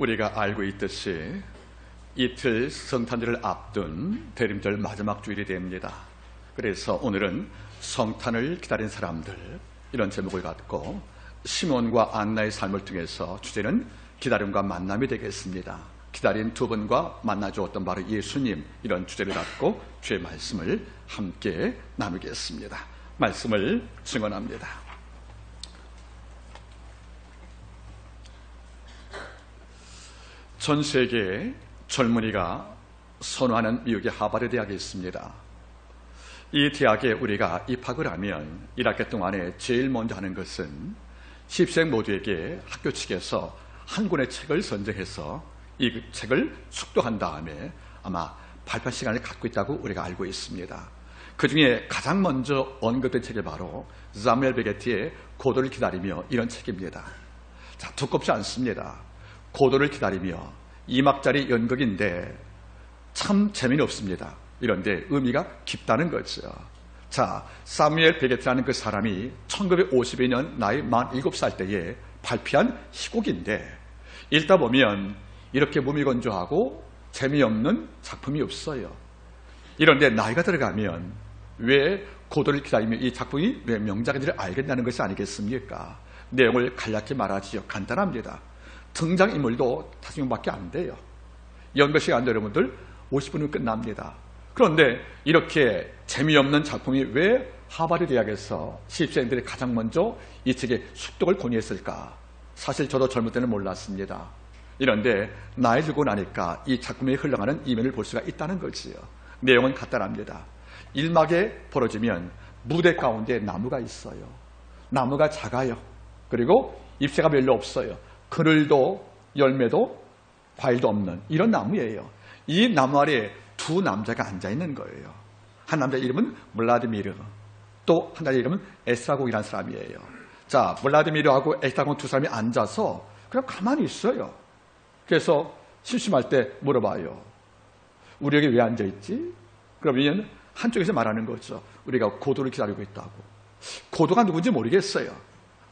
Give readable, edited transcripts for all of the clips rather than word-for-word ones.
우리가 알고 있듯이 이틀 성탄절을 앞둔 대림절 마지막 주일이 됩니다. 그래서 오늘은 성탄을 기다린 사람들, 이런 제목을 갖고 시몬과 안나의 삶을 통해서 주제는 기다림과 만남이 되겠습니다. 기다린 두 분과 만나주었던 바로 예수님, 이런 주제를 갖고 주의 말씀을 함께 나누겠습니다. 말씀을 증언합니다. 전 세계 젊은이가 선호하는 미국의 하버드 대학이 있습니다. 이 대학에 우리가 입학을 하면 1학기 동안에 제일 먼저 하는 것은 신입생 모두에게 학교 측에서 한 권의 책을 선정해서 이 책을 숙도한 다음에 아마 발표 시간을 갖고 있다고 우리가 알고 있습니다. 그 중에 가장 먼저 언급된 책이 바로 사무엘 베게티의 고도를 기다리며, 이런 책입니다. 자, 두껍지 않습니다. 고도를 기다리며 2막짜리 연극인데 참 재미는 없습니다. 이런데 의미가 깊다는 거죠. 자, 사무엘 베게티라는 그 사람이 1952년 나이 47살 때에 발표한 희곡인데, 읽다 보면 이렇게 무미건조하고 재미없는 작품이 없어요. 이런데 나이가 들어가면 왜 고도를 기다리며 이 작품이 왜 명작인지를 알겠다는 것이 아니겠습니까? 내용을 간략히 말하지요. 간단합니다. 등장인물도 5명밖에 안 돼요. 연극 시간 여러분들 50분은 끝납니다. 그런데 이렇게 재미없는 작품이 왜 하버드 대학에서 신입생들이 가장 먼저 이 책의 숙독을 권유했을까? 사실 저도 젊을 때는 몰랐습니다. 이런데 나이 들고 나니까 이 작품에 흘러가는 이면을 볼 수가 있다는 거지요. 내용은 간단합니다. 1막에 벌어지면 무대 가운데 나무가 있어요. 나무가 작아요. 그리고 잎새가 별로 없어요. 그늘도 열매도 과일도 없는 이런 나무예요. 이 나무 아래에 두 남자가 앉아있는 거예요. 한 남자 이름은 블라디미르, 또 한 남자 이름은 에스라공이라는 사람이에요. 자, 블라디미르하고 에스라공 두 사람이 앉아서 그냥 가만히 있어요. 그래서 심심할 때 물어봐요. 우리 여기 왜 앉아있지? 그러면 한쪽에서 말하는 거죠. 우리가 고도를 기다리고 있다고. 고도가 누군지 모르겠어요.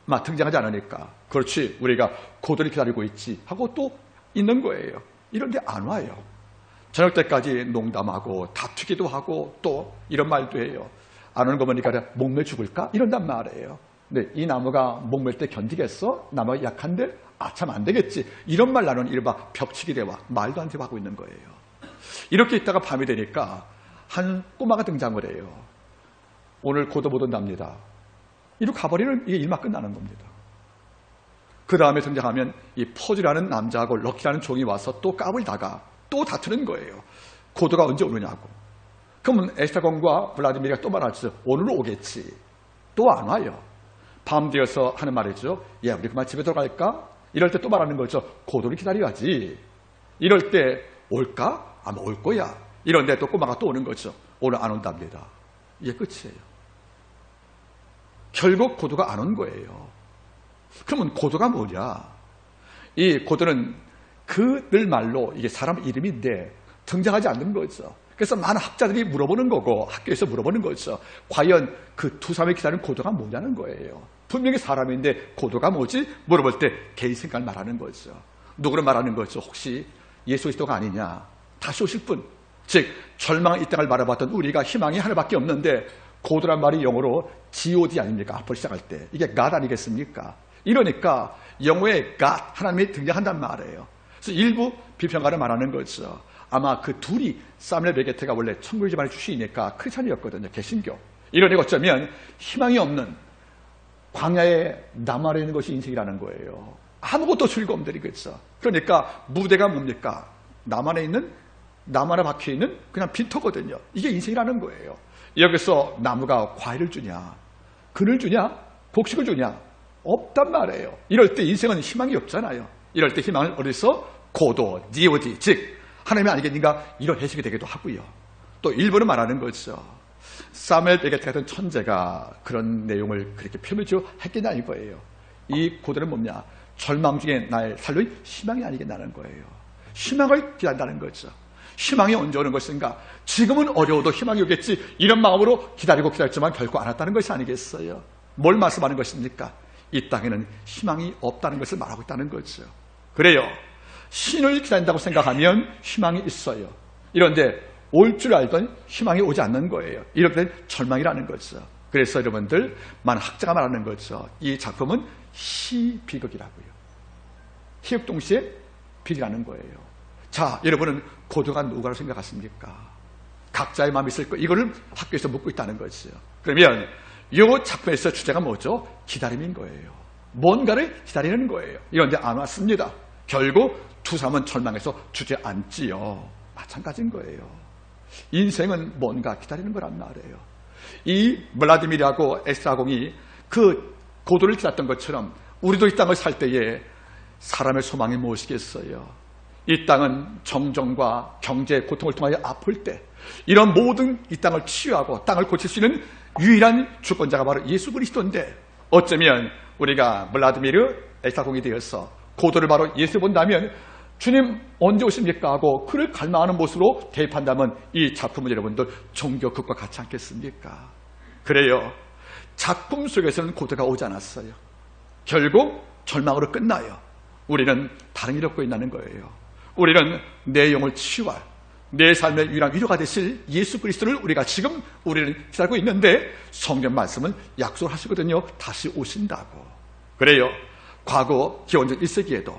막 등장하지 않으니까. 그렇지, 우리가 고도를 기다리고 있지 하고 또 있는 거예요. 이런데 안 와요. 저녁 때까지 농담하고 다투기도 하고 또 이런 말도 해요. 안 오는 거 보니까 목매 죽을까? 이런단 말이에요. 근데 이 나무가 목맬 때 견디겠어? 나무가 약한데 참 안 되겠지. 이런 말 나누는 이른바 벽치기 대화, 말도 안 되고 하고 있는 거예요. 이렇게 있다가 밤이 되니까 한 꼬마가 등장을 해요. 오늘 고도 못 온답니다. 이리로 가버리는 이게 일막 끝나는 겁니다. 그 다음에 등장하면 이 포즈라는 남자하고 럭키라는 종이 와서 또 까불다가 또 다투는 거예요. 고도가 언제 오느냐고. 그러면 에스타공과 블라디미르가 또 말하죠. 오늘 오겠지. 또 안 와요. 밤 되어서 하는 말이죠. 야, 우리 그만 집에 들어갈까? 이럴 때 또 말하는 거죠. 고도를 기다려야지. 이럴 때 올까? 아마 올 거야. 이런데 또 꼬마가 또 오는 거죠. 오늘 안 온답니다. 이게 끝이에요. 결국 고도가 안 온 거예요. 그러면 고도가 뭐냐? 이 고도는 그들 말로 이게 사람 이름인데 등장하지 않는 거죠. 그래서 많은 학자들이 물어보는 거고 학교에서 물어보는 거죠. 과연 그 두 사람이 기다리는 고도가 뭐냐는 거예요. 분명히 사람인데 고도가 뭐지? 물어볼 때 개인 생각을 말하는 거죠. 누구를 말하는 거죠? 혹시 예수 그리스도가 아니냐? 다시 오실 분. 즉 절망의 이 땅을 바라봤던 우리가 희망이 하나밖에 없는데, 고도란 말이 영어로 God 아닙니까? 앞을 시작할 때. 이게 God 아니겠습니까? 이러니까 영어에 God, 하나님이 등장한단 말이에요. 그래서 일부 비평가를 말하는 거죠. 아마 그 둘이, 사무엘 베게티가 원래 천국의 집안의 출신이니까 크리스찬이었거든요. 개신교. 이러니 어쩌면 희망이 없는 광야에 남 아래 있는 것이 인생이라는 거예요. 아무것도 즐거움들이겠죠. 그러니까 무대가 뭡니까? 남 안에 있는, 남 안에 박혀있는 그냥 빈터거든요. 이게 인생이라는 거예요. 여기서 나무가 과일을 주냐, 그늘 주냐, 곡식을 주냐? 없단 말이에요. 이럴 때 인생은 희망이 없잖아요. 이럴 때 희망을 어디서? 고도, God, 즉 하나님이 아니겠는가? 이런 해석이 되기도 하고요. 또 일부는 말하는 거죠. 사무엘 베게티 같은 천재가 그런 내용을 그렇게 표면적으로 했겠냐 이거예요. 이 고도는 뭐냐? 절망 중에 나의 살로의 희망이 아니겠냐는 거예요. 희망을 기다린다는 거죠. 희망이 언제 오는 것인가? 지금은 어려워도 희망이 오겠지, 이런 마음으로 기다렸지만 결코 안 왔다는 것이 아니겠어요? 뭘 말씀하는 것입니까? 이 땅에는 희망이 없다는 것을 말하고 있다는 거죠. 그래요. 신을 기다린다고 생각하면 희망이 있어요. 이런데 올 줄 알던 희망이 오지 않는 거예요. 이렇게 된 절망이라는 거죠. 그래서 여러분들, 많은 학자가 말하는 거죠. 이 작품은 희비극이라고요. 희극 동시에 비극이라는 거예요. 자, 여러분은 고도가 누구라고 생각하십니까? 각자의 마음이 있을 거예요. 이거를 학교에서 묻고 있다는 거죠. 그러면 이 작품에서 주제가 뭐죠? 기다림인 거예요. 뭔가를 기다리는 거예요. 그런데 안 왔습니다. 결국 두 사람은 절망해서 주저앉지요. 마찬가지인 거예요. 인생은 뭔가 기다리는 거란 말이에요. 이 블라디미르하고 에스라공이 그 고도를 기다렸던 것처럼 우리도 이 땅을 살 때에 사람의 소망이 무엇이겠어요? 이 땅은 정정과 경제 고통을 통하여 아플 때 이런 모든 이 땅을 치유하고 땅을 고칠 수 있는 유일한 주권자가 바로 예수 그리스도인데, 어쩌면 우리가 블라디미르 에스라공이 되어서 고도를 바로 예수 본다면 주님 언제 오십니까 하고 그를 갈망하는 모습으로 대입한다면 이 작품은 여러분들 종교극과 같지 않겠습니까? 그래요. 작품 속에서는 고도가 오지 않았어요. 결국 절망으로 끝나요. 우리는 다른 일을 얻고 있는 거예요. 우리는 내 영을 치유할, 내 삶의 유일한 위로가 되실 예수 그리스도를 우리가 지금 우리는 기다리고 있는데, 성경 말씀은 약속을 하시거든요. 다시 오신다고. 그래요. 과거 기원전 1세기에도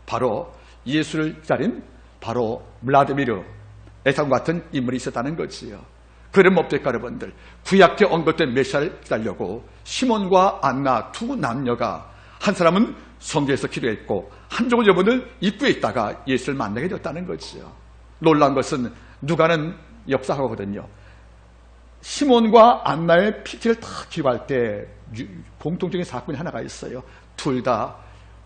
바로 예수를 기다린 바로 블라디미르 에스라공 같은 인물이 있었다는 거지요. 그런 뭡니까 여러분들? 구약에 언급된 메시아를 기다리려고 시몬과 안나 두 남녀가, 한 사람은 성전에서 기도했고 한쪽은 여러분들 입구에 있다가 예수를 만나게 되었다는 거지요. 놀라운 것은 누가는 역사하거든요. 시몬과 안나의 PT를 다 기록할 때 공통적인 사건이 하나가 있어요. 둘 다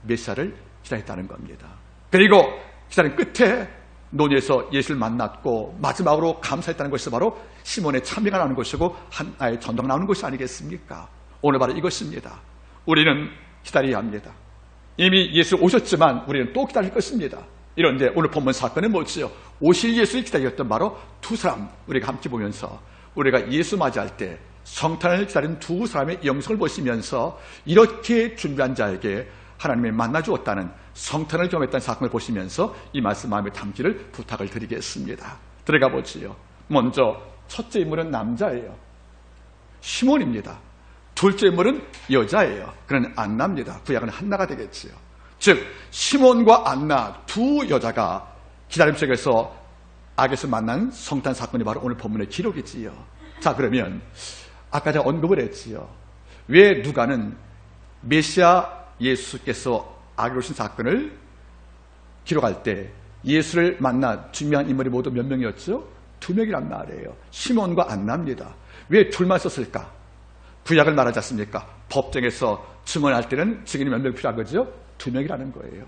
메시아를 기다렸다는 겁니다. 그리고 기다린 끝에 논의에서 예수를 만났고 마지막으로 감사했다는 것이 바로 시몬의 참여가 나오는 것이고 하나의 전도가 나오는 것이 아니겠습니까? 오늘 바로 이것입니다. 우리는 기다려야 합니다. 이미 예수 오셨지만 우리는 또 기다릴 것입니다. 이런데 오늘 본문 사건은 뭐지요? 오실 예수를 기다렸던 바로 두 사람, 우리가 함께 보면서 우리가 예수 맞이할 때 성탄을 기다린 두 사람의 영성을 보시면서 이렇게 준비한 자에게 하나님이 만나주었다는, 성탄을 경험했다는 사건을 보시면서 이 말씀 마음에 담기를 부탁을 드리겠습니다. 들어가 보지요. 먼저 첫째 인물은 남자예요. 시몬입니다. 둘째 인물은 여자예요. 그는 안나입니다. 구약은 한나가 되겠지요. 즉 시몬과 안나 두 여자가 기다림 속에서 악에서 만난 성탄 사건이 바로 오늘 본문의 기록이지요. 자, 그러면 아까 제가 언급을 했지요. 왜 누가는 메시아 예수께서 악에 오신 사건을 기록할 때 예수를 만나 중요한 인물이 모두 몇 명이었죠? 두 명이란 말이에요. 시몬과 안나입니다. 왜 둘만 썼을까? 구약을 말하지 않습니까? 법정에서 증언할 때는 증인이 몇 명 필요한 거죠? 두 명이라는 거예요.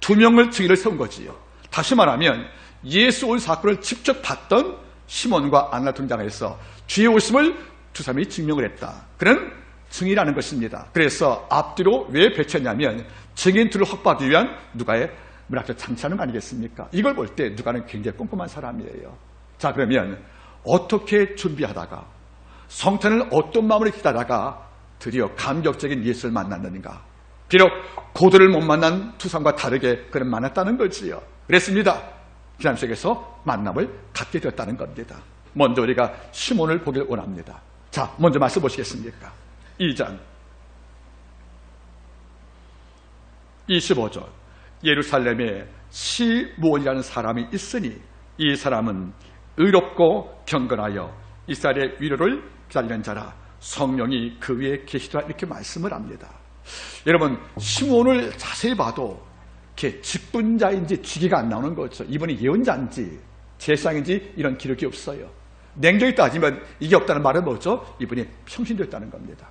두 명을 증인을 세운 거지요. 다시 말하면 예수 올 사건을 직접 봤던 시몬과 안나 등장해서 주의 오심을 두 사람이 증명을 했다. 그는 증인이라는 것입니다. 그래서 앞뒤로 왜 배치했냐면 증인 둘을 확보하기 위한 누가의 문학적 장치하는 거 아니겠습니까? 이걸 볼 때 누가는 굉장히 꼼꼼한 사람이에요. 자, 그러면 어떻게 준비하다가 성탄을 어떤 마음으로 기다다가 드디어 감격적인 예수를 만났는가? 비록 고도를 못 만난 두 사람과 다르게 그는 만났다는 거지요. 그랬습니다. 기남 속에서 만남을 갖게 되었다는 겁니다. 먼저 우리가 시몬을 보길 원합니다. 자, 먼저 말씀 보시겠습니까? 2장 25절 예루살렘에 시몬이라는 사람이 있으니 이 사람은 의롭고 경건하여 이스라엘의 위로를 기다리는 자라 성령이 그 위에 계시더라, 이렇게 말씀을 합니다. 여러분, 시몬을 자세히 봐도 이렇게 직분자인지 직위가 안 나오는 거죠. 이분이 예언자인지 제사장인지 이런 기록이 없어요. 냉정히 따지면 이게 없다는 말은 뭐죠? 이분이 평신도였다는 겁니다.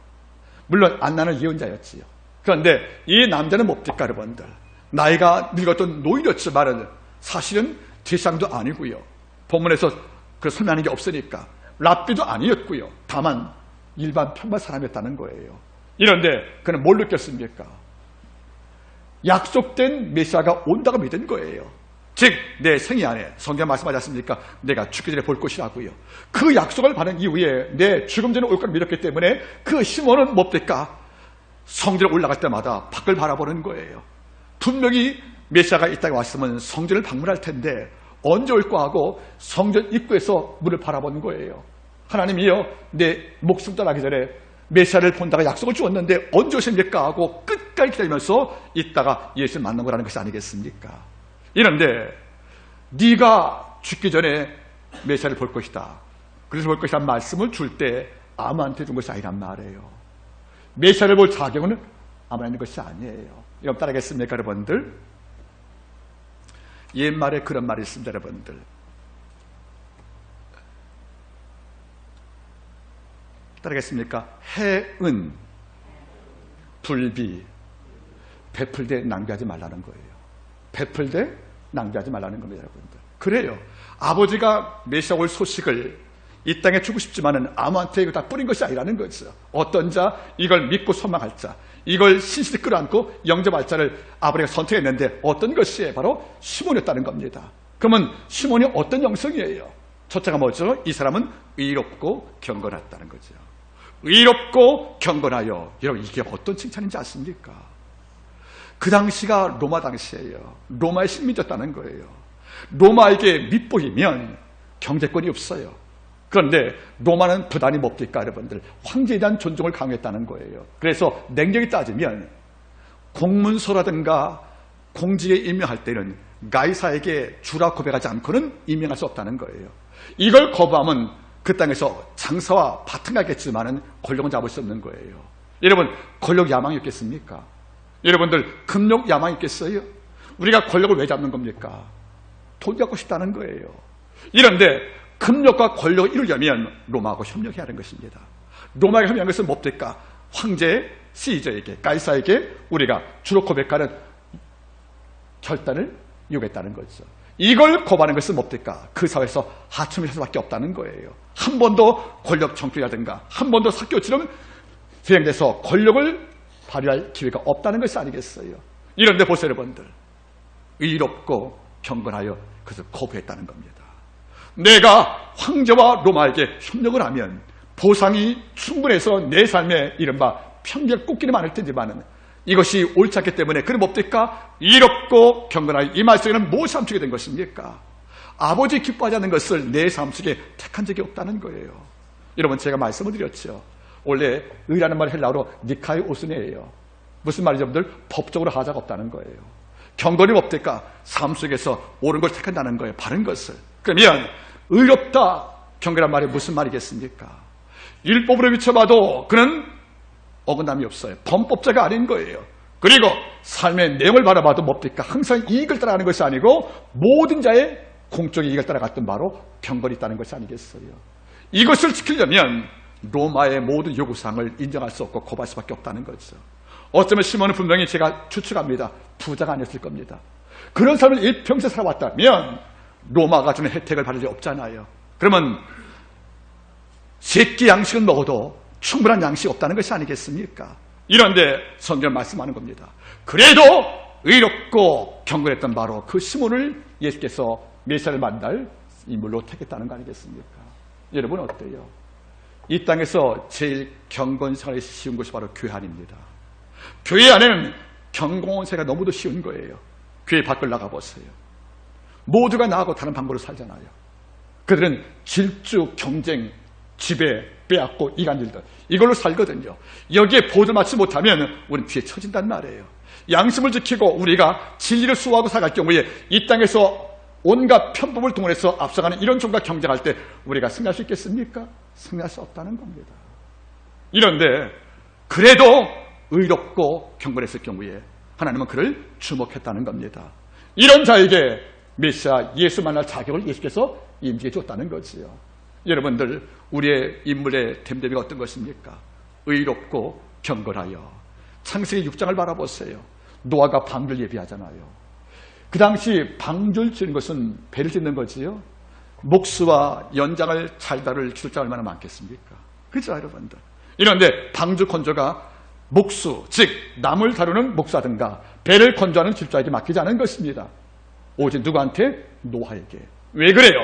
물론 안나는 예언자였지요. 그런데 이 남자는 뭡니까 여러분들? 나이가 늙었던 노인이었지만 사실은 제사장도 아니고요. 본문에서 그 설명하는 게 없으니까 랍비도 아니었고요. 다만 일반 평범한 사람이었다는 거예요. 이런데 그는 뭘 느꼈습니까? 약속된 메시아가 온다고 믿은 거예요. 즉 내 생애 안에 성경 말씀하지 않습니까? 내가 죽기 전에 볼 것이라고요. 그 약속을 받은 이후에 내 죽음 전에 올 걸 믿었기 때문에 그 시몬은 뭡니까? 성전에 올라갈 때마다 밖을 바라보는 거예요. 분명히 메시아가 이 땅에 왔으면 성전을 방문할 텐데 언제 올까 하고 성전 입구에서 문을 바라보는 거예요. 하나님이여, 내 목숨 떠나기 전에 메시아를 본다가 약속을 주었는데 언제 오십니까 하고 끝까지 기다리면서 있다가 예수를 만난 거라는 것이 아니겠습니까? 이런데 네가 죽기 전에 메시아를 볼 것이다, 그래서 볼 것이라는 말씀을 줄 때 아무한테 준 것이 아니란 말이에요. 메시아를 볼 자격은 아무나 있는 것이 아니에요. 여러분 따라하겠습니까, 여러분들? 옛말에 그런 말이 있습니다, 여러분들. 따라하겠습니까? 해은 불비 베풀되 낭비하지 말라는 거예요. 베풀되 낭비하지 말라는 겁니다, 여러분들. 그래요. 아버지가 메시아 올 소식을 이 땅에 주고 싶지만은 아무한테 이거 다 뿌린 것이 아니라는 거죠. 어떤 자, 이걸 믿고 소망할 자, 이걸 신실히 끌어안고 영접할 자를 아버지가 선택했는데 어떤 것이 바로 시몬이었다는 겁니다. 그러면 시몬이 어떤 영성이에요? 첫째가 뭐죠? 이 사람은 의롭고 경건했다는 거죠. 의롭고 경건하여. 여러분, 이게 어떤 칭찬인지 아십니까? 그 당시가 로마 당시예요. 로마의 식민지였다는 거예요. 로마에게 밑보이면 경제권이 없어요. 그런데 로마는 부단히 뭡니까, 여러분들? 황제에 대한 존중을 강요했다는 거예요. 그래서 냉정히 따지면 공문서라든가 공직에 임명할 때는 가이사에게 주라 고백하지 않고는 임명할 수 없다는 거예요. 이걸 거부하면 그 땅에서 장사와 바탕하겠지만은 권력은 잡을 수 없는 거예요. 여러분, 권력 야망이 있겠습니까? 여러분들, 금욕 야망이 있겠어요? 우리가 권력을 왜 잡는 겁니까? 돈 갖고 싶다는 거예요. 이런데 금욕과 권력을 이루려면 로마하고 협력해야 하는 것입니다. 로마가 협력한 것은 뭡니까? 황제 시저에게, 가이사에게 우리가 주로 고백하는 결단을 요구했다는 거죠. 이걸 거부하는 것은 뭡니까? 그 사회에서 하청을 할 수밖에 없다는 거예요. 한 번도 권력 정치라든가 한 번도 사교처럼 수행돼서 권력을 발휘할 기회가 없다는 것이 아니겠어요? 이런데 보세요, 여러분들. 의롭고 경건하여 그것을 거부했다는 겁니다. 내가 황제와 로마에게 협력을 하면 보상이 충분해서 내 삶에 이른바 편견 꼽기는 많을 텐지만은 이것이 옳지 않기 때문에 그는 뭡니까? 의롭고 경건하여. 이 말씀에는 무엇이 함축이 된 것입니까? 아버지 기뻐하지 않는 것을 내 삶 속에 택한 적이 없다는 거예요. 여러분, 제가 말씀을 드렸죠. 원래 의라는 말이 헬라어로 니카이 오스네예요. 무슨 말이죠, 여러분들? 법적으로 하자가 없다는 거예요. 경건이 뭡니까? 삶 속에서 옳은 걸 택한다는 거예요. 바른 것을. 그러면 의롭다, 경건한 말이 무슨 말이겠습니까? 율법으로 비춰봐도 그는 어긋남이 없어요. 범법자가 아닌 거예요. 그리고 삶의 내용을 바라봐도 뭡니까? 항상 이익을 따라가는 것이 아니고 모든 자의 공적인 이익을 따라갔던 바로 경건이 있다는 것이 아니겠어요? 이것을 지키려면 로마의 모든 요구사항을 인정할 수 없고 거부할 수밖에 없다는 거죠. 어쩌면 시몬은 분명히 제가 추측합니다. 부자가 아니었을 겁니다. 그런 삶을 일평생 살아왔다면 로마가 주는 혜택을 받을 리 없잖아요. 그러면 세끼 양식은 먹어도 충분한 양식이 없다는 것이 아니겠습니까? 이런데 성경 말씀하는 겁니다. 그래도 의롭고 경건했던 바로 그 시몬을 예수께서 메시아를 만날 인물로 택했다는 거 아니겠습니까? 여러분 어때요? 이 땅에서 제일 경건 생활이 쉬운 것이 바로 교회 안입니다. 교회 안에는 경공원세가 너무도 쉬운 거예요. 교회 밖을 나가보세요. 모두가 나하고 다른 방법으로 살잖아요. 그들은 질주, 경쟁, 지배, 빼앗고 이간질들 이걸로 살거든요. 여기에 보조를 맞지 못하면 우리는 뒤에 처진단 말이에요. 양심을 지키고 우리가 진리를 수호하고 살아갈 경우에 이 땅에서 온갖 편법을 동원해서 앞서가는 이런 종과 경쟁할 때 우리가 승리할 수 있겠습니까? 승리할 수 없다는 겁니다. 이런데 그래도 의롭고 경건했을 경우에 하나님은 그를 주목했다는 겁니다. 이런 자에게 메시아 예수 만날 자격을 예수께서 임기해 줬다는 거지요. 여러분들, 우리의 인물의 됨됨이가 어떤 것입니까? 의롭고 경건하여. 창세기 6장을 바라보세요. 노아가 방주를 예비하잖아요. 그 당시 방주를 짓는 것은 배를 짓는 거지요. 목수와 연장을 잘 다룰 기술자가 얼마나 많겠습니까? 그죠, 여러분들? 이런데 방주 건조가 목수, 즉 남을 다루는 목사든가 배를 건조하는 기술자에게 맡기지 않은 것입니다. 오직 누구한테? 노아에게. 왜 그래요?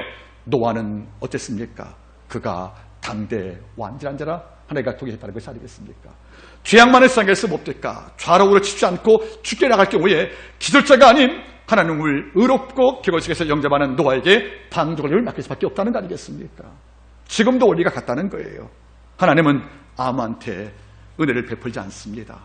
노아는 어땠습니까? 그가 당대 완전한 자라 하나님과 통일했다는 것이 아니겠습니까? 죄악 많은 세상에서 뭡니까? 좌로우로 치지 않고 죽게 나갈 경우에 기술자가 아닌 하나님을 의롭고 격오식에서 영접하는 노아에게 방주를 맡길 수밖에 없다는 거 아니겠습니까? 지금도 원리가 같다는 거예요. 하나님은 아무한테 은혜를 베풀지 않습니다.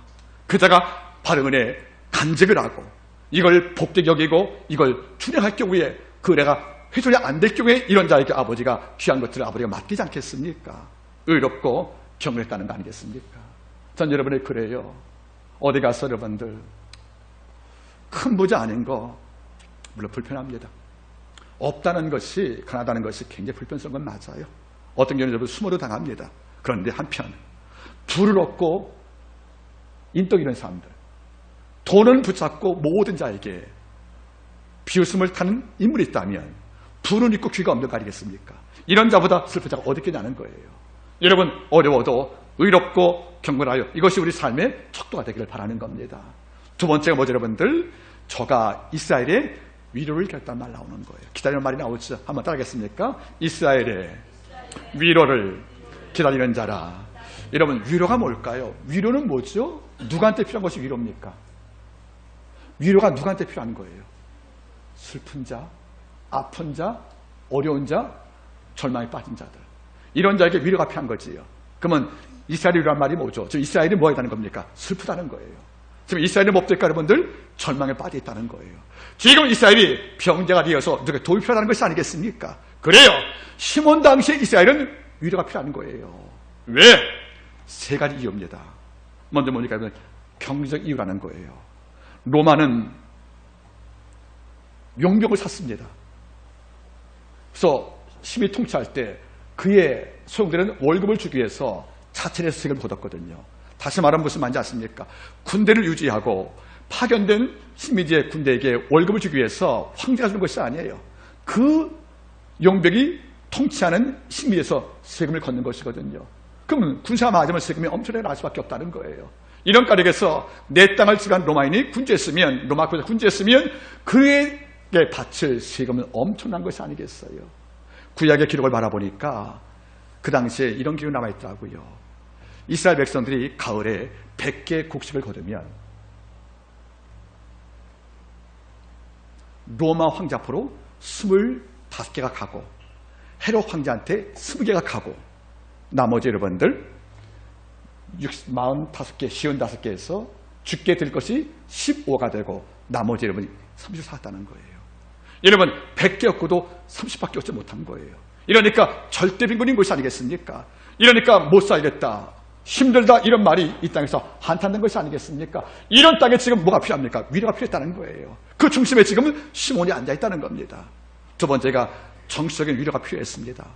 그자가 바른 은혜 간직을 하고 이걸 복되게 여기고 이걸 준행할 경우에 그 은혜가 훼손이 안 될 경우에 이런 자에게 아버지가 귀한 것들을 아버지가 맡기지 않겠습니까? 의롭고 경외했다는 거 아니겠습니까? 전 여러분이 그래요. 어디 가서 여러분들 큰 부자 아닌 거 물론 불편합니다. 없다는 것이 가난하다는 것이 굉장히 불편스러운 건 맞아요. 어떤 경우는 여러분 수모로 당합니다. 그런데 한편 부를 얻고 인덕 이런 사람들, 돈을 붙잡고 모든 자에게 비웃음을 타는 인물이 있다면 부는 있고 귀가 없는 거 아니겠습니까? 이런 자보다 슬픈 자가 어디 있겠냐는 거예요. 여러분 어려워도 의롭고 경건하여 이것이 우리 삶의 척도가 되기를 바라는 겁니다. 두 번째가 뭐죠 여러분들? 저가 이스라엘의 위로를 기다렸다는 말 나오는 거예요. 기다리는 말이 나오죠. 한번 따라하겠습니까? 이스라엘의 위로를 기다리는 자라. 여러분 위로가 뭘까요? 위로는 뭐죠? 누구한테 필요한 것이 위로입니까? 위로가 누구한테 필요한 거예요? 슬픈 자, 아픈 자, 어려운 자, 절망에 빠진 자들. 이런 자에게 위로가 필요한 거지요. 그러면 이스라엘이라는 말이 뭐죠? 지금 이스라엘이 뭐 했다는 겁니까? 슬프다는 거예요. 지금 이스라엘이 뭡니까 여러분들? 절망에 빠져 있다는 거예요. 지금 이스라엘이 병자가 되어서 누가 도움이 필요하다는 것이 아니겠습니까? 그래요. 시몬 당시에 이스라엘은 위로가 필요한 거예요. 왜? 세 가지 이유입니다. 먼저 뭡니까? 경제적 이유라는 거예요. 로마는 용병을 샀습니다. 그래서 심히 통치할 때 그의 소용되는 월급을 주기 위해서 자체의 세금을 걷었거든요. 다시 말하면 무슨 말인지 아십니까? 군대를 유지하고 파견된 식민지의 군대에게 월급을 주기 위해서 황제가 주는 것이 아니에요. 그 용병이 통치하는 식민지에서 세금을 걷는 것이거든요. 그러면 군사가 맞으면 세금이 엄청나게 날 수밖에 없다는 거예요. 이런 까닭에서 내 땅을 지간 로마인이 군주했으면, 로마 군주했으면 그에게 바칠 세금은 엄청난 것이 아니겠어요. 구약의 기록을 바라보니까 그 당시에 이런 기록이 남아있더라고요. 이스라엘 백성들이 가을에 100개 곡식을 거두면 로마 황제 앞으로 25개가 가고 헤롯 황제한테 20개가 가고 나머지 여러분들 45개, 55개에서 죽게 될 것이 15가 되고 나머지 여러분이 30을 살았다는 거예요. 여러분 100개 얻고도 30밖에 얻지 못한 거예요. 이러니까 절대 빈곤인 것이 아니겠습니까? 이러니까 못 살겠다, 힘들다 이런 말이 이 땅에서 한탄된 것이 아니겠습니까? 이런 땅에 지금 뭐가 필요합니까? 위로가 필요했다는 거예요. 그 중심에 지금 시몬이 앉아있다는 겁니다. 두 번째가 정치적인 위로가 필요했습니다.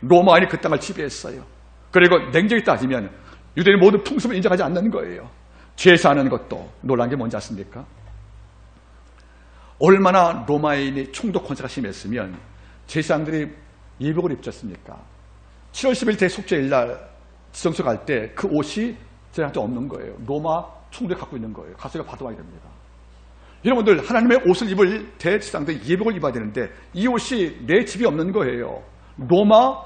로마인이 그 땅을 지배했어요. 그리고 냉정히 따지면 유대인 모든 풍습을 인정하지 않는 거예요. 제사하는 것도 놀란 게 뭔지 아십니까? 얼마나 로마인이 총독 권세가 심했으면 제사장들이 예복을 입혔습니까? 7월 10일 대속죄일 날 지성소 갈 때 그 옷이 제한테 없는 거예요. 로마 총독이 갖고 있는 거예요. 가서 이거 받아와야 됩니다. 여러분들 하나님의 옷을 입을 대제사장들이 예복을 입어야 되는데 이 옷이 내 집이 없는 거예요. 로마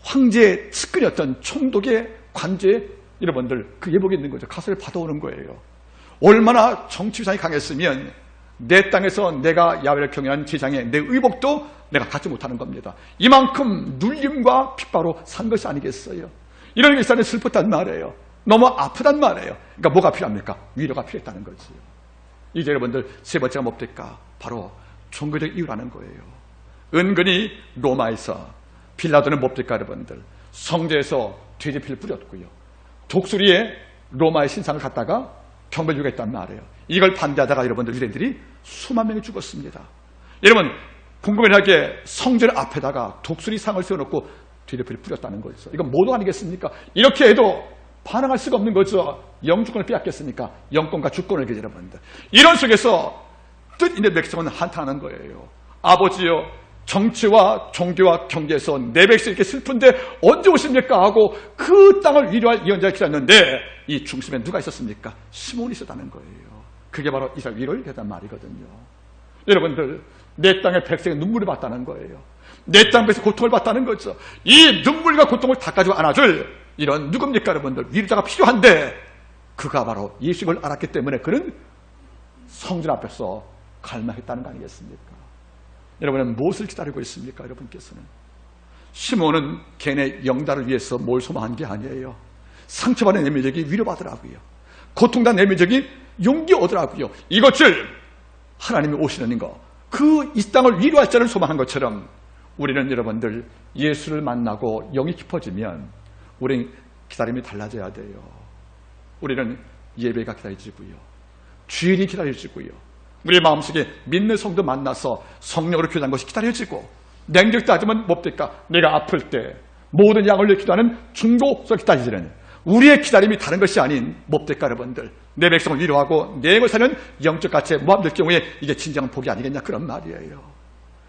황제의 측근이었던 총독의 관제에 여러분들 그 예복이 있는 거죠. 가서 받아오는 거예요. 얼마나 정치위상이 강했으면 내 땅에서 내가 야훼를 경외한 제사장의 내 의복도 내가 갖지 못하는 겁니다. 이만큼 눌림과 핍박으로 산 것이 아니겠어요? 이런 게 있어야 슬펐단 말이에요. 너무 아프단 말이에요. 그러니까 뭐가 필요합니까? 위로가 필요했다는 거지요. 이제 여러분들 세 번째가 뭡니까? 바로 종교적 이유라는 거예요. 은근히 로마에서 빌라도는 뭡니까 여러분들? 성전에서 돼지피를 뿌렸고요. 독수리에 로마의 신상을 갖다가 경배주가 있단 말이에요. 이걸 반대하다가 여러분들 유대인들이 수만 명이 죽었습니다. 여러분 궁금하게 성전 앞에다가 독수리 상을 세워놓고 돼지피를 뿌렸다는 거죠. 이건 모독 아니겠습니까? 이렇게 해도 반항할 수가 없는 거죠. 영주권을 빼앗겼으니까 영권과 주권을 계좌 여러분들. 이런 속에서 뜻 있는 백성은 한탄하는 거예요. 아버지요, 정치와 종교와 경제에서 내 백성이 이렇게 슬픈데 언제 오십니까? 하고 그 땅을 위로할 예언자를 기다렸는데 이 중심에 누가 있었습니까? 시몬이 있었다는 거예요. 그게 바로 이스라엘 위로를 했단 말이거든요. 여러분들 내 땅의 백성의 눈물을 봤다는 거예요. 내 땅에서 고통을 받다는 거죠. 이 눈물과 고통을 다 가지고 안아줄 이런 누굽니까 여러분들? 위로자가 필요한데 그가 바로 예수를 알았기 때문에 그는 성전 앞에서 갈망했다는 거 아니겠습니까? 여러분은 무엇을 기다리고 있습니까? 여러분께서는 시몬은 걔네 영달을 위해서 뭘 소망한 게 아니에요. 상처받은 내면적이 위로받으라고요. 고통당한 내면적이 용기 얻으라고요. 이것을 하나님이 오시는 거, 그 이 땅을 위로할 자를 소망한 것처럼 우리는 여러분들 예수를 만나고 영이 깊어지면 우리는 기다림이 달라져야 돼요. 우리는 예배가 기다려지고요. 주일이 기다려지고요. 우리의 마음속에 믿는 성도 만나서 성령으로 교제한 것이 기다려지고, 냉정 따지면 뭡니까? 내가 아플 때 모든 양을 기도하는 중도서 기다리지는 우리의 기다림이 다른 것이 아닌 뭡니까 여러분들? 내 백성을 위로하고 내 것을 사는 영적 가치에 모함될 경우에 이게 진정한 복이 아니겠냐 그런 말이에요.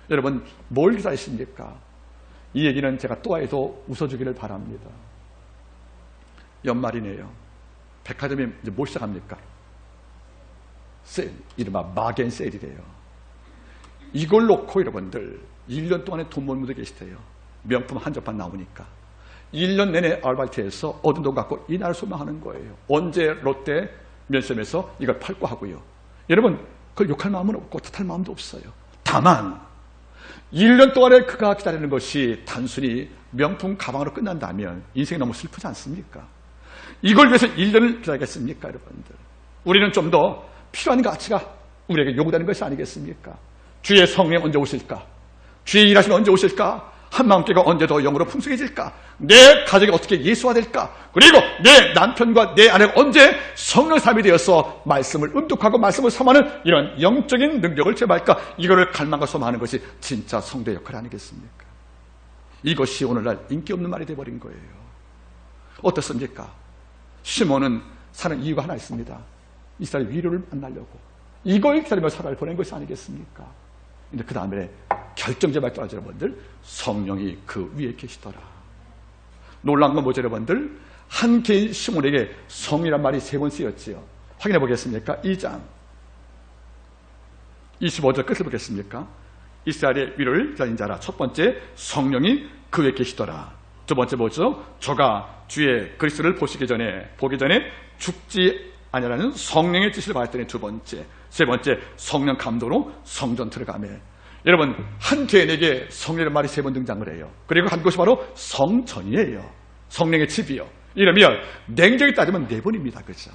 여러분 뭘 기다리십니까? 이 얘기는 제가 또 해도 웃어주기를 바랍니다. 연말이네요. 백화점이 이제 뭘 시작합니까? 세일, 이른바 마겐 세일이래요. 이걸 놓고 여러분들 1년 동안에 돈 못 묻어 계시대요. 명품 한정판 나오니까 1년 내내 아르바이트해서 얻은 돈 갖고 이 나라를 소망하는 거예요. 언제 롯데 면세점에서 이걸 팔고 하고요. 여러분 그걸 욕할 마음은 없고 탓할 마음도 없어요. 다만 1년 동안에 그가 기다리는 것이 단순히 명품 가방으로 끝난다면 인생이 너무 슬프지 않습니까? 이걸 위해서 1년을 기다리겠습니까 여러분들? 우리는 좀 더 필요한 가치가 우리에게 요구되는 것이 아니겠습니까? 주의 성령 언제 오실까? 주의 일하시면 언제 오실까? 한마음교회가 언제 더 영으로 풍성해질까? 내 가족이 어떻게 예수화될까? 그리고 내 남편과 내 아내가 언제 성령 삶이 되어서 말씀을 음독하고 말씀을 섬하는 이런 영적인 능력을 제발까? 이거를 갈망과 소망하는 것이 진짜 성도의 역할 아니겠습니까? 이것이 오늘날 인기 없는 말이 되어버린 거예요. 어떻습니까? 시몬은 사는 이유가 하나 있습니다. 이스라엘 위로를 만나려고 이걸 기다리며 살아를 보낸 것이 아니겠습니까? 근데 그 다음에 결정적인 말도 하죠, 여러분들. 성령이 그 위에 계시더라. 놀라운 건 뭐죠, 여러분들? 한 개인 시몬에게 성이란 말이 3번 쓰였지요. 확인해 보겠습니까? 2장 25절 끝을 보겠습니까? 이스라엘의 위로를 기다린 자라. 첫 번째, 성령이 그 위에 계시더라. 두 번째 뭐죠? 저가 주의 그리스도를 보기 전에 죽지 아니라는 성령의 뜻을 받았더니 두 번째, 세 번째 성령 감동으로 성전 들어가매. 여러분 한 개인에게 성령의 말이 3번 등장을 해요. 그리고 한 곳이 바로 성전이에요. 성령의 집이요. 이러면 냉정히 따지면 4번입니다. 그죠?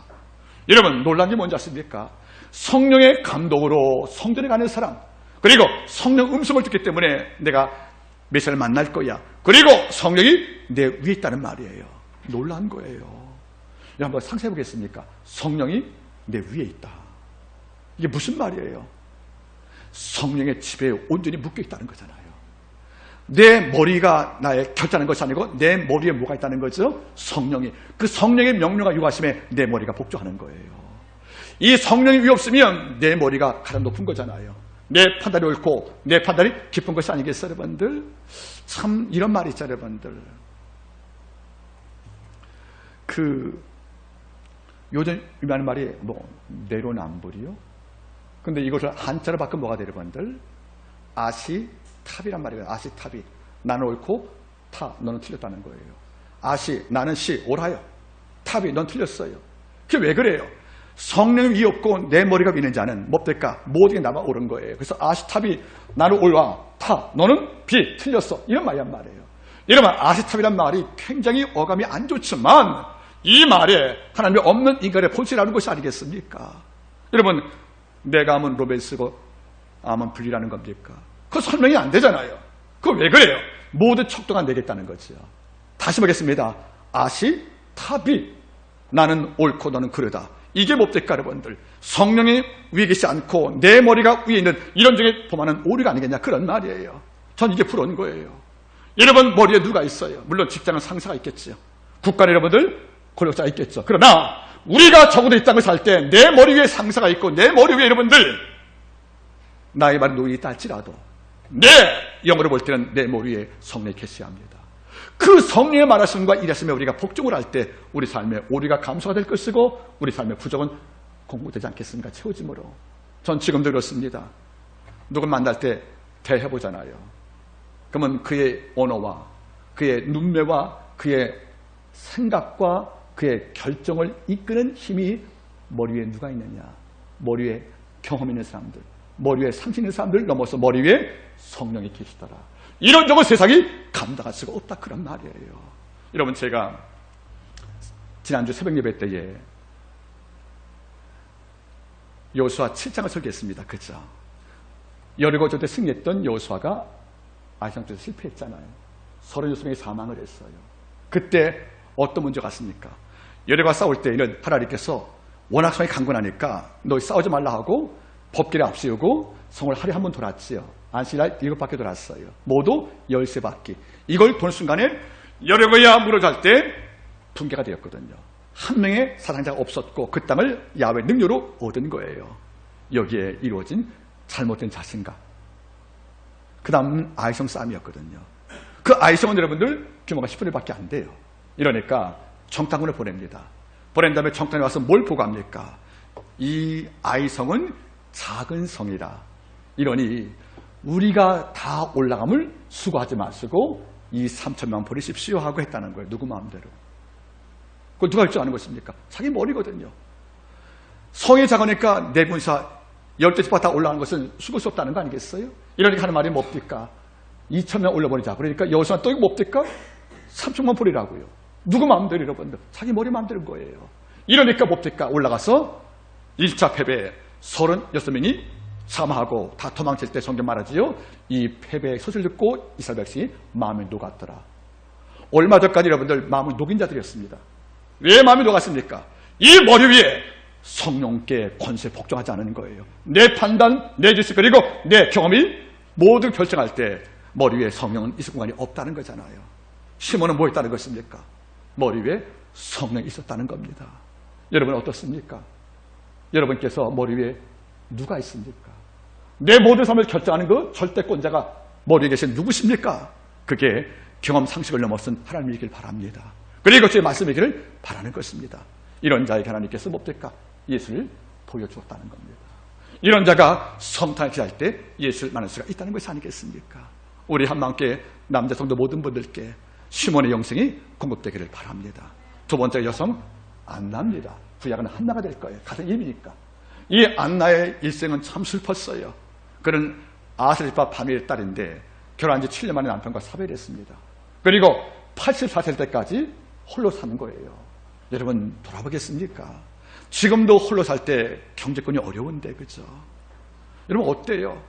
여러분 놀란 게 뭔지 아십니까? 성령의 감동으로 성전에 가는 사람, 그리고 성령 음성을 듣기 때문에 내가 메시아를 만날 거야. 그리고 성령이 내 위에 있다는 말이에요. 놀란 거예요. 한번 상상해 보겠습니까? 성령이 내 위에 있다. 이게 무슨 말이에요? 성령의 집에 온전히 묶여 있다는 거잖아요. 내 머리가 나의 결정하는 것이 아니고 내 머리에 뭐가 있다는 거죠? 성령이. 그 성령의 명령과 유하심에 내 머리가 복종하는 거예요. 이 성령이 위에 없으면 내 머리가 가장 높은 거잖아요. 내 판단이 옳고 내 판단이 깊은 것이 아니겠어요, 여러분들? 참 이런 말이 있죠, 여러분들. 요즘 유명한 말이 내로남불이요. 근데 이것을 한자로 바꾸면 뭐가 돼요, 여러분들? 아시탑이란 말이에요. 아시탑이. 나는 옳고 타, 너는 틀렸다는 거예요. 아시, 나는 시, 옳아요. 탑이, 넌 틀렸어요. 그게 왜 그래요? 성령이 위에 없고 내 머리가 위에 있는 자는 뭡니까? 모든 게 나만 옳은 거예요. 그래서 아시탑이 나는 옳아, 타, 너는 비, 틀렸어. 이런 말이란 말이에요. 여러분 아시탑이란 말이 굉장히 어감이 안 좋지만 이 말에 하나님이 없는 인간의 본질이라는 것이 아니겠습니까? 여러분 내가 하면 로맨스고 하면 분리라는 겁니까? 그거 설명이 안 되잖아요. 그거 왜 그래요? 모두 척도가 내겠다는 거죠. 다시 보겠습니다. 아시, 탑이 나는 옳고 너는 그르다. 이게 뭡니까 여러분들? 성령이 위에 계시지 않고 내 머리가 위에 있는 이런 중에 보면은 오류가 아니겠냐 그런 말이에요. 전 이게 부러운 거예요. 여러분 머리에 누가 있어요? 물론 직장은 상사가 있겠지요. 국가 여러분들 권력자가 있겠죠. 그러나 우리가 적어도 이 땅을 살 때 내 머리 위에 상사가 있고 내 머리 위에 여러분들 나의 말은 노인이 있다 할지라도 내 영어로 볼 때는 내 머리 위에 성령이 계셔야 합니다. 그 성령의 말하심과 일하심에 우리가 복종을 할 때 우리 삶에 오류가 감소가 될 것이고 우리 삶의 부족은 공부되지 않겠습니까? 채워짐으로. 전 지금도 그렇습니다. 누굴 만날 때 대해보잖아요. 그러면 그의 언어와 그의 눈매와 그의 생각과 그의 결정을 이끄는 힘이 머리 위에 누가 있느냐? 머리 위에 경험 있는 사람들, 머리 위에 상식 있는 사람들 넘어서 머리 위에 성령이 계시더라. 이런 적은 세상이 감당할 수가 없다, 그런 말이에요. 여러분, 제가 지난주 새벽 예배 때에 여호수아 7장을 설교했습니다. 그죠? 여리고 전투에 승리했던 여호수아가 아이성전에서 실패했잖아요. 36명이 사망을 했어요. 그때 어떤 문제가 왔습니까? 여리고와 싸울 때에는 하나님께서 워낙 성이 강건하니까 너희 싸우지 말라 하고 법궤를 앞세우고 성을 하루에 한 번 돌았지요. 안식일 7바퀴 돌았어요. 모두 13바퀴. 이걸 도는 순간에 여리고야 무너질 때 붕괴가 되었거든요. 한 명의 사상자가 없었고 그 땅을 야훼 능력으로 얻은 거예요. 여기에 이루어진 잘못된 자신감. 그 다음은 아이성 싸움이었거든요. 그 아이성은 여러분들 규모가 10분의 1밖에 안 돼요. 이러니까 정탐군을 보냅니다. 보낸 다음에 정탐에 와서 뭘 보고합니까? 이 아이성은 작은 성이다. 이러니 우리가 다 올라감을 수고하지 마시고 이 3,000명 버리십시오 하고 했다는 거예요. 누구 마음대로. 그걸 누가 할 줄 아는 것입니까? 자기 머리거든요. 성이 작으니까 내군사 12집 다 올라가는 것은 죽을 수 없다는 거 아니겠어요? 이러니까 하는 말이 뭡니까? 2,000명 올려버리자. 그러니까 여호수아는 또 이거 뭡니까? 3,000명 버리라고요. 누구 마음대로 여러분들? 자기 머리 마음대로 거예요. 이러니까 뭡니까? 올라가서 1차 패배 36명이 사망하고 다 도망칠 때 성경 말하지요. 이 패배의 소식을 듣고 이스라엘 백성이 마음이 녹았더라. 얼마 전까지 여러분들 마음이 녹인 자들이었습니다. 왜 마음이 녹았습니까? 이 머리 위에 성령께 권세 복종하지 않은 거예요. 내 판단, 내 지식 그리고 내 경험이 모두 결정할 때 머리 위에 성령은 있을 공간이 없다는 거잖아요. 시몬은 뭐 했다는 것입니까? 머리 위에 성령이 있었다는 겁니다. 여러분 어떻습니까? 여러분께서 머리 위에 누가 있습니까? 내 모든 삶을 결정하는 그 절대권자가 머리에 계신 누구십니까? 그게 경험 상식을 넘어선 하나님이길 바랍니다. 그리고 주의 말씀이기를 바라는 것입니다. 이런 자에게 하나님께서 뭡니까? 예수를 보여주었다는 겁니다. 이런 자가 성탄을 기할 때 예수를 만날 수가 있다는 것이 아니겠습니까? 우리 한마음께 남자 성도 모든 분들께 시몬의 영생이 공급되기를 바랍니다. 두 번째 여성 안나입니다. 구약은 한나가 될 거예요. 같은 이름이니까. 이 안나의 일생은 참 슬펐어요. 그는 아스리파 바미의 딸인데 결혼한 지 7년 만에 남편과 사별했습니다. 그리고 84세 때까지 홀로 사는 거예요. 여러분 돌아보겠습니까? 지금도 홀로 살 때 경제권이 어려운데, 그죠? 여러분 어때요?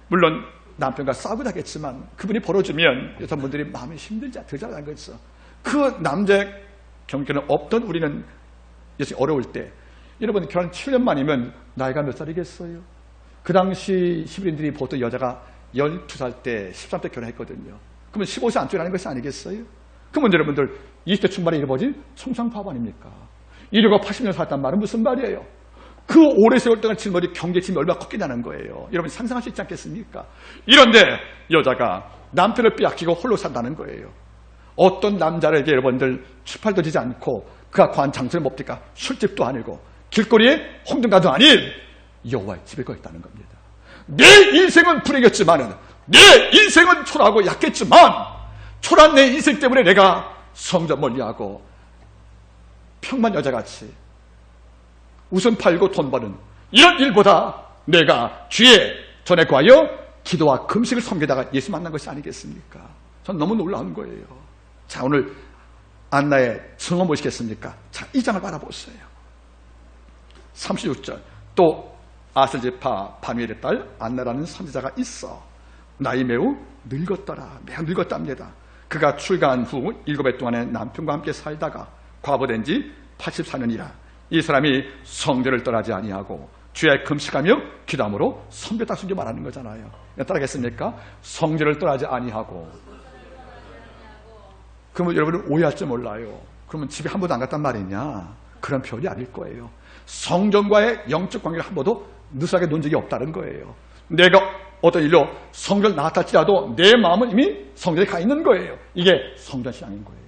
물론 남편과 싸우기도 하겠지만 그분이 벌어주면 여성분들이 마음이 힘들지 않다는 거죠. 그 남자의 경제권은 없던 우리는 여전히 어려울 때, 여러분 결혼 7년 만이면 나이가 몇 살이겠어요? 그 당시 히브리인들이 보통 여자가 12살 때 13대 결혼했거든요. 그러면 15세 안쪽이라는 것이 아니겠어요? 그러면 여러분들 20대 중반에 이루어진 청상파업 아닙니까? 인류가 80년 살았단 말은 무슨 말이에요? 그 오래 세월 동안 질머리 경제침이 얼마나 컸겠냐는 거예요. 여러분 상상할 수 있지 않겠습니까? 이런데 여자가 남편을 빼앗기고 홀로 산다는 거예요. 어떤 남자에게 여러분들 추팔도 지지 않고 그가 구한 장소는 뭡니까? 술집도 아니고 길거리에 홍등가도 아닌 여호와의 집에 거했다는 겁니다. 내 인생은 불행했지만 내 인생은 초라하고 약했지만 초라한 내 인생 때문에 내가 성전 멀리하고 평만 여자같이 웃음 팔고 돈 버는 이런 일보다 내가 주의 전에 구하여 기도와 금식을 섬기다가 예수 만난 것이 아니겠습니까? 전 너무 놀라운 거예요. 자, 오늘 안나의 성원 보시겠습니까? 자, 이 장을 바라보세요. 36절. 또 아셀지파 바미엘의 딸 안나라는 선지자가 있어. 나이 매우 늙었더라. 매우 늙었답니다. 그가 출가한 후 7해 동안에 남편과 함께 살다가 과부된 지 84년이라 이 사람이 성전을 떠나지 아니하고 주의 금식하며 기도함으로 섬겼다 숨겨 말하는 거잖아요. 따라하겠습니까? 성전을 떠나지 아니하고. 그러면 여러분은 오해할지 몰라요. 그러면 집에 한 번도 안 갔단 말이냐? 그런 표현이 아닐 거예요. 성전과의 영적 관계를 한 번도 느슨하게 논 적이 없다는 거예요. 내가 어떤 일로 성전을 나갔다 할지라도 내 마음은 이미 성전에 가 있는 거예요. 이게 성전 신앙인 거예요.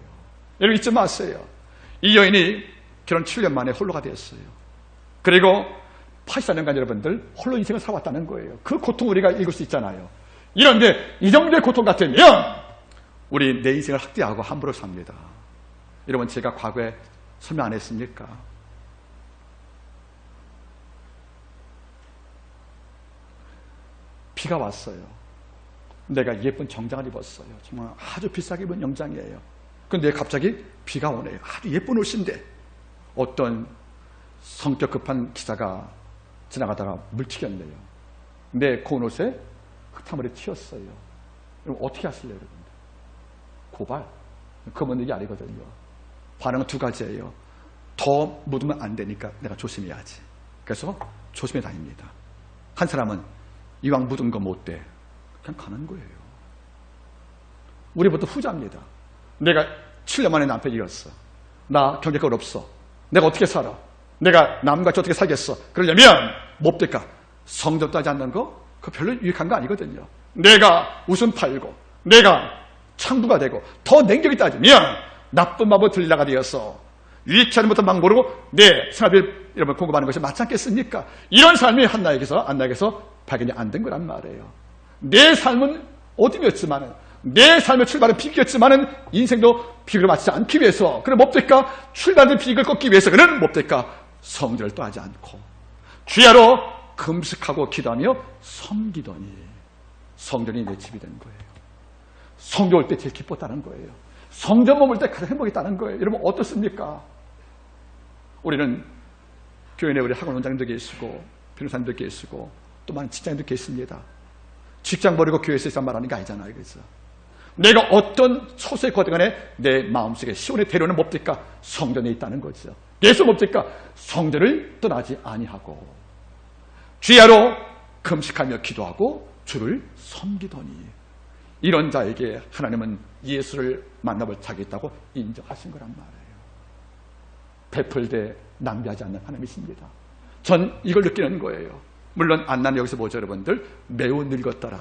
여러분 잊지 마세요. 이 여인이 결혼 7년 만에 홀로가 되었어요. 그리고 84년간 여러분들 홀로 인생을 살아왔다는 거예요. 그 고통 우리가 읽을 수 있잖아요. 이런데 이 정도의 고통 같으면 우리 내 인생을 학대하고 함부로 삽니다. 여러분 제가 과거에 설명 안 했습니까? 비가 왔어요. 내가 예쁜 정장을 입었어요. 정말 아주 비싸게 입은 정장이에요. 근데 갑자기 비가 오네요. 아주 예쁜 옷인데 어떤 성격 급한 기사가 지나가다가 물튀겼네요. 내 고운 옷에 흙탕물이 튀었어요. 그럼 어떻게 하실래요, 여러분들? 고발. 그건 얘기 아니거든요. 반응은 두 가지예요. 더 묻으면 안 되니까 내가 조심해야지. 그래서 조심해 다닙니다. 한 사람은 이왕 묻은 거 못 돼. 그냥 가는 거예요. 우리부터 후자입니다. 내가 7년 만에 남편 잃었어. 나 경제권 없어. 내가 어떻게 살아? 내가 남같이 어떻게 살겠어? 그러려면 뭡니까? 성적 따지 않는 거? 그거 별로 유익한 거 아니거든요. 내가 웃음 팔고 내가 창부가 되고 더 냉정히 따지면 나쁜 마법 들리다가 되어서 유익치 않은 것도 막 모르고 내 생활비를 이런 걸 공급하는 것이 맞지 않겠습니까? 이런 삶이 안나에게서 발견이 안 된 거란 말이에요. 내 삶은 어둠이었지만은 내 삶의 출발은 비극이었지만은 인생도 비극을 맞지 않기 위해서 그는 뭡니까? 출발된 비극을 꺾기 위해서 그는 뭡니까? 성전을 떠나지 않고 주야로 금식하고 기도하며 섬기더니 성전이 내 집이 된 거예요. 성전 올 때 제일 기뻤다는 거예요. 성전 머물 때 가장 행복했다는 거예요. 여러분 어떻습니까? 우리는 교회 내 우리 학원 원장님도 계시고 변호사님도 계시고 또 많은 직장인도 계십니다. 직장 버리고 교회에서 있어 말하는 게 아니잖아요. 그래서 내가 어떤 소수의 거대간에 내 마음속에 시온의 대로는 뭡니까? 성전에 있다는 거죠. 예수 뭡니까? 성전을 떠나지 아니하고 주야로 금식하며 기도하고 주를 섬기더니 이런 자에게 하나님은 예수를 만나볼 자격이 있다고 인정하신 거란 말이에요. 베풀되 낭비하지 않는 하나님이십니다. 전 이걸 느끼는 거예요. 물론 안나는 여기서 뭐죠, 여러분들? 매우 늙었더라.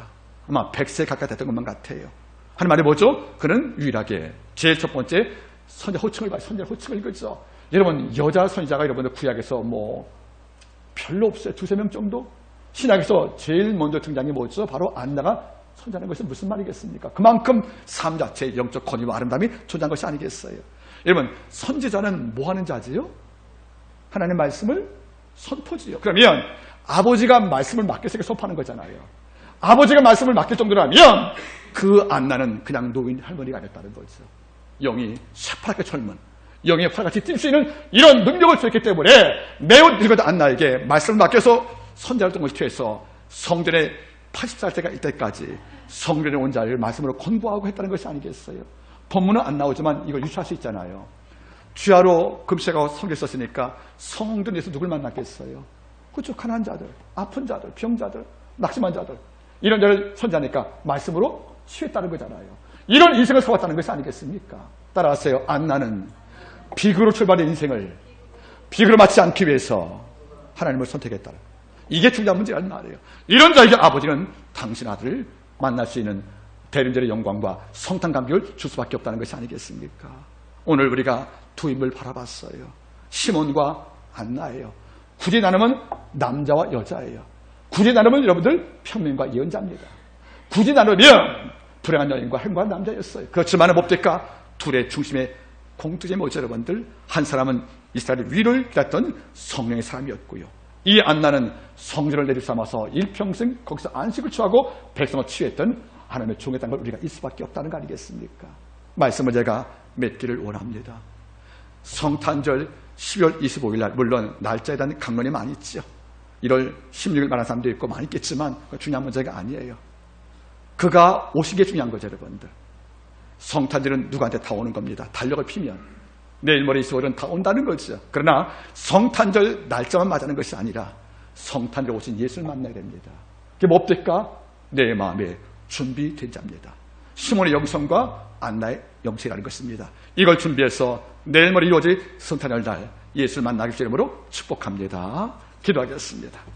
아마 100세 가까이 됐던 것만 같아요. 하는 말이 뭐죠? 그는 유일하게 제일 첫 번째 선자 호칭을 봐요. 선자 호칭을 그죠. 여러분 여자 선지자가 여러분들 구약에서 뭐 별로 없어요. 2-3명 정도. 신약에서 제일 먼저 등장이 뭐죠? 바로 안나가 선지자는 것이 무슨 말이겠습니까? 그만큼 삶 자체의 영적 권위와 아름다움이 존재한 것이 아니겠어요? 여러분 선지자는 뭐 하는 자지요? 하나님의 말씀을 선포지요. 그러면 아버지가 말씀을 맡겨서 선포하는 거잖아요. 아버지가 말씀을 맡길 정도라면 그 안나는 그냥 노인 할머니가 아니었다는 거죠. 영이 새파랗게 젊은 영의 활같이 뛸 수 있는 이런 능력을 주었기 때문에 매우 늙은 안나에게 말씀을 맡겨서 선지자를 통해서 성전에 80살 때가 이때까지 성전에 온 자를 말씀으로 권고하고 했다는 것이 아니겠어요? 본문은 안 나오지만 이걸 유추할 수 있잖아요. 주야로 금식하고 성경 썼으니까 성전에서 누굴 만났겠어요? 그렇죠. 가난한 자들, 아픈 자들, 병자들, 낙심한 자들 이런 자를 선지하니까 말씀으로 취했다는 거잖아요. 이런 인생을 살았다는 것이 아니겠습니까? 따라하세요. 안나는 비극으로 출발한 인생을 비극으로 맞지 않기 위해서 하나님을 선택했다. 이게 중요한 문제란 말이에요. 이런 자에게 아버지는 당신 아들을 만날 수 있는 대륜절의 영광과 성탄 감격을 줄 수밖에 없다는 것이 아니겠습니까? 오늘 우리가 두 인물 바라봤어요. 시몬과 안나예요. 굳이 나누면 남자와 여자예요. 굳이 나누면 여러분들 평민과 예언자입니다. 굳이 나누면 불행한 여인과 행복한 남자였어요. 그렇지만 뭡니까? 둘의 중심에 공통점이 뭐죠, 여러분들? 한 사람은 이스라엘 위를 기다렸던 성령의 사람이었고요. 이 안나는 성전을 내리삼아서 일평생 거기서 안식을 취하고 백성을 치유했던 하나님의 종이었다는 걸 우리가 알 수밖에 없다는 거 아니겠습니까? 말씀을 제가 맺기를 원합니다. 성탄절 12월 25일 날 물론 날짜에 대한 강론이 많이 있죠. 1월 16일 말하는 사람도 있고 많이 있겠지만 중요한 문제가 아니에요. 그가 오신 게 중요한 거죠, 여러분들. 성탄절은 누구한테 다 오는 겁니다. 달력을 피면 내일 모레 25일은 다 온다는 거죠. 그러나 성탄절 날짜만 맞는 것이 아니라 성탄절 오신 예수를 만나야 됩니다. 그게 뭡니까? 내 마음에 준비된 자입니다. 시몬의 영성과 안나의 영성이라는 것입니다. 이걸 준비해서 내일 모레 이루어질 성탄절 날 예수를 만나기 위해서 축복합니다. 기도하겠습니다.